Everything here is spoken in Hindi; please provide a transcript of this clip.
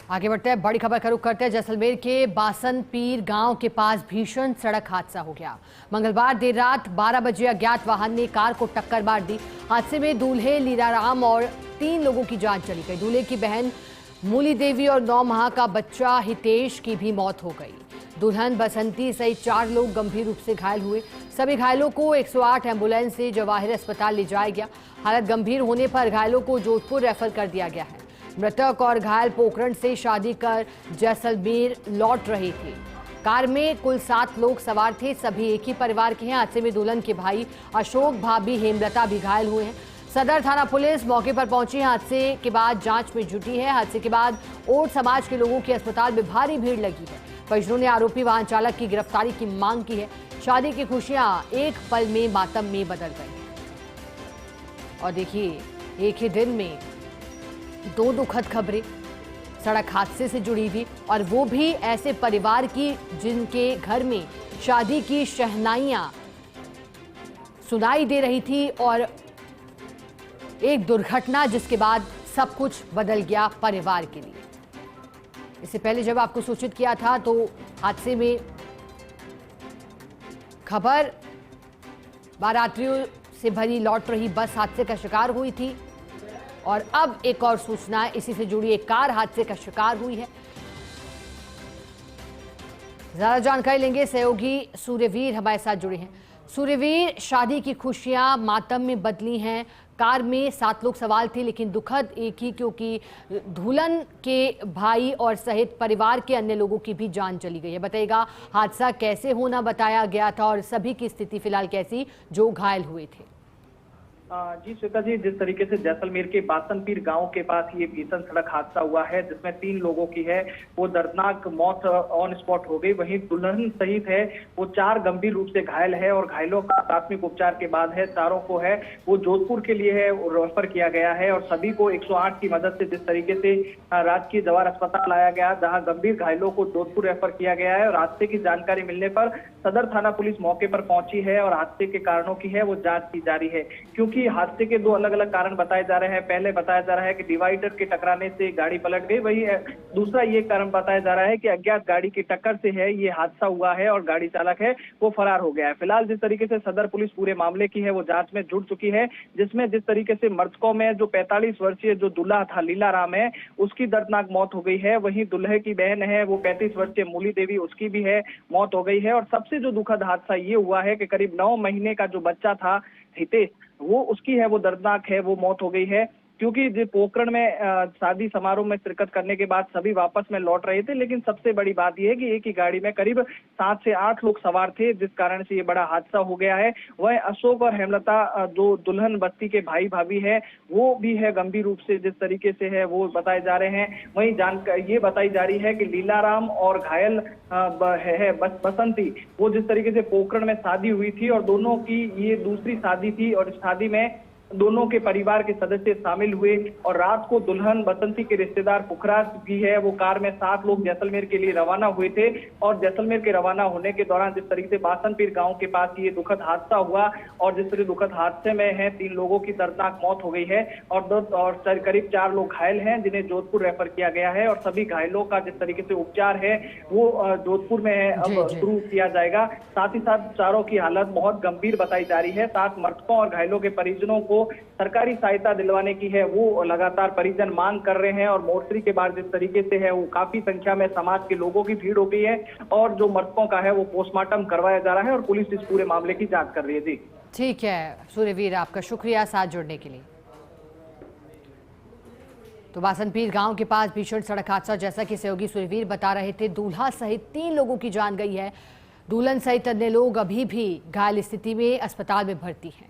आगे बढ़ते हैं, बड़ी खबर का रुख करते हैं। जैसलमेर के बासन पीर गांव के पास भीषण सड़क हादसा हो गया। मंगलवार देर रात 12 बजे अज्ञात वाहन ने कार को टक्कर मार दी। हादसे में दूल्हे लीलाराम और 3 लोगों की जान चली गई। दूल्हे की बहन मूली देवी और 9 माह का बच्चा हितेश की भी मौत हो गई। दुल्हन बसंती सहित 4 लोग गंभीर रूप से घायल हुए। सभी घायलों को 108 एम्बुलेंस से जवाहर अस्पताल ले जाया गया। हालत गंभीर होने पर घायलों को जोधपुर रेफर कर दिया गया है। मृतक और घायल पोखरण से शादी कर जैसलमेर लौट रहे थे। कार में कुल 7 लोग सवार थे। सभी एक ही परिवार के हैं। हादसे में दुल्हन के भाई अशोक, भाभी हेमलता भी घायल हुए हैं। सदर थाना पुलिस मौके पर पहुंची। हादसे के बाद जांच में जुटी है। हादसे के बाद ओट समाज के लोगों की अस्पताल में भारी भीड़ लगी है। परिजनों ने आरोपी वाहन चालक की गिरफ्तारी की मांग की है। शादी की खुशियां एक पल में मातम में बदल गई हैं। और देखिए, एक ही दिन में 2 दुखद खबरें सड़क हादसे से जुड़ी हुई, और वो भी ऐसे परिवार की जिनके घर में शादी की शहनाइयां सुनाई दे रही थी, और एक दुर्घटना जिसके बाद सब कुछ बदल गया परिवार के लिए। इससे पहले जब आपको सूचित किया था तो हादसे में खबर बारातियों से भरी लौट रही बस हादसे का शिकार हुई थी, और अब एक और सूचना इसी से जुड़ी, एक कार हादसे का शिकार हुई है। ज्यादा जानकारी लेंगे, सहयोगी सूर्यवीर हमारे साथ जुड़े हैं। सूर्यवीर, शादी की खुशियां मातम में बदली हैं। कार में 7 लोग सवार थे, लेकिन दुखद एक ही, क्योंकि दुल्हन के भाई और सहित परिवार के अन्य लोगों की भी जान चली गई है। बताइएगा, हादसा कैसे होना बताया गया था और सभी की स्थिति फिलहाल कैसी जो घायल हुए थे? जी श्वेता जी, जिस तरीके से जैसलमेर के बासनपीर गांव के पास ये भीषण सड़क हादसा हुआ है, जिसमें 3 लोगों की है वो दर्दनाक मौत ऑन स्पॉट हो गई। वहीं दुल्हन सहित है वो 4 गंभीर रूप से घायल है, और घायलों का प्राथमिक उपचार के बाद है चारों को है वो जोधपुर के लिए है रेफर किया गया है। और सभी को 108 की मदद से जिस तरीके से राजकीय जवाहर अस्पताल लाया गया, जहाँ गंभीर घायलों को जोधपुर रेफर किया गया है। और हादसे की जानकारी मिलने पर सदर थाना पुलिस मौके पर पहुंची है, और हादसे के कारणों की है वो जांच की जा रही है। क्योंकि हादसे के 2 अलग अलग कारण बताए जा रहे हैं। पहले बताया जा रहा है कि डिवाइडर के टकराने से गाड़ी पलट गई, वही दूसरा ये कारण बताया जा रहा है कि अज्ञात गाड़ी की टक्कर से है ये हादसा हुआ है, और गाड़ी चालक है वो फरार हो गया है। फिलहाल जिस तरीके से सदर पुलिस पूरे मामले की है वो जांच में जुट चुकी है, जिसमें जिस तरीके से मृतकों में जो 45 वर्षीय जो दूल्हा था लीलाराम है, उसकी दर्दनाक मौत हो गई है। वहीं दूल्हे की बहन है वो 35 वर्षीय मूली देवी, उसकी भी है मौत हो गई है। और सबसे जो दुखद हादसा ये हुआ है कि करीब 9 महीने का जो बच्चा था हितेश, वो उसकी है वो दर्दनाक है वो मौत हो गई है। क्योंकि जो पोखरण में शादी समारोह में शिरकत करने के बाद सभी वापस में लौट रहे थे, लेकिन सबसे बड़ी बात यह है कि एक ही गाड़ी में करीब 7 से 8 लोग सवार थे, जिस कारण से ये बड़ा हादसा हो गया है। वह अशोक और हेमलता जो दुल्हन बस्ती के भाई भाभी है वो भी है गंभीर रूप से जिस तरीके से है वो बताए जा रहे हैं। वहीं जानकारी ये बताई जा रही है कि लीलाराम और घायल है बसंती, वो जिस तरीके से पोखरण में शादी हुई थी और दोनों की ये दूसरी शादी थी, और इस शादी में दोनों के परिवार के सदस्य शामिल हुए। और रात को दुल्हन बसंती के रिश्तेदार पुखराज भी है वो कार में 7 लोग जैसलमेर के लिए रवाना हुए थे। और जैसलमेर के रवाना होने के दौरान जिस तरीके से बासनपीर गांव के पास ये दुखद हादसा हुआ, और जिस तरह दुखद हादसे में है 3 लोगों की दर्दनाक मौत हो गई है, और करीब 4 लोग घायल हैं, जिन्हें जोधपुर रेफर किया गया है। और सभी घायलों का जिस तरीके से उपचार है वो जोधपुर में है अब शुरू किया जाएगा। साथ ही साथ चारों की हालत बहुत गंभीर बताई जा रही है। साथ मृतकों और घायलों के परिजनों को सरकारी सहायता दिलवाने की है वो लगातार परिजन मांग कर रहे हैं। और मोर्चरी के बाद जिस तरीके से है वो काफी संख्या में समाज के लोगों की भीड़ हो गई है, और जो मृतकों का है वो पोस्टमार्टम करवाया जा रहा है, और पुलिस इस पूरे मामले की जांच कर रही है। जी ठीक है सूर्यवीर, आपका शुक्रिया साथ जुड़ने के लिए। तो बासनपीर गांव के पास भीषण सड़क हादसा, जैसा कि सहयोगी सूर्यवीर बता रहे थे, दूल्हा सहित 3 लोगों की जान गई है। दुल्हन सहित अन्य लोग अभी भी घायल स्थिति में अस्पताल में भर्ती हैं।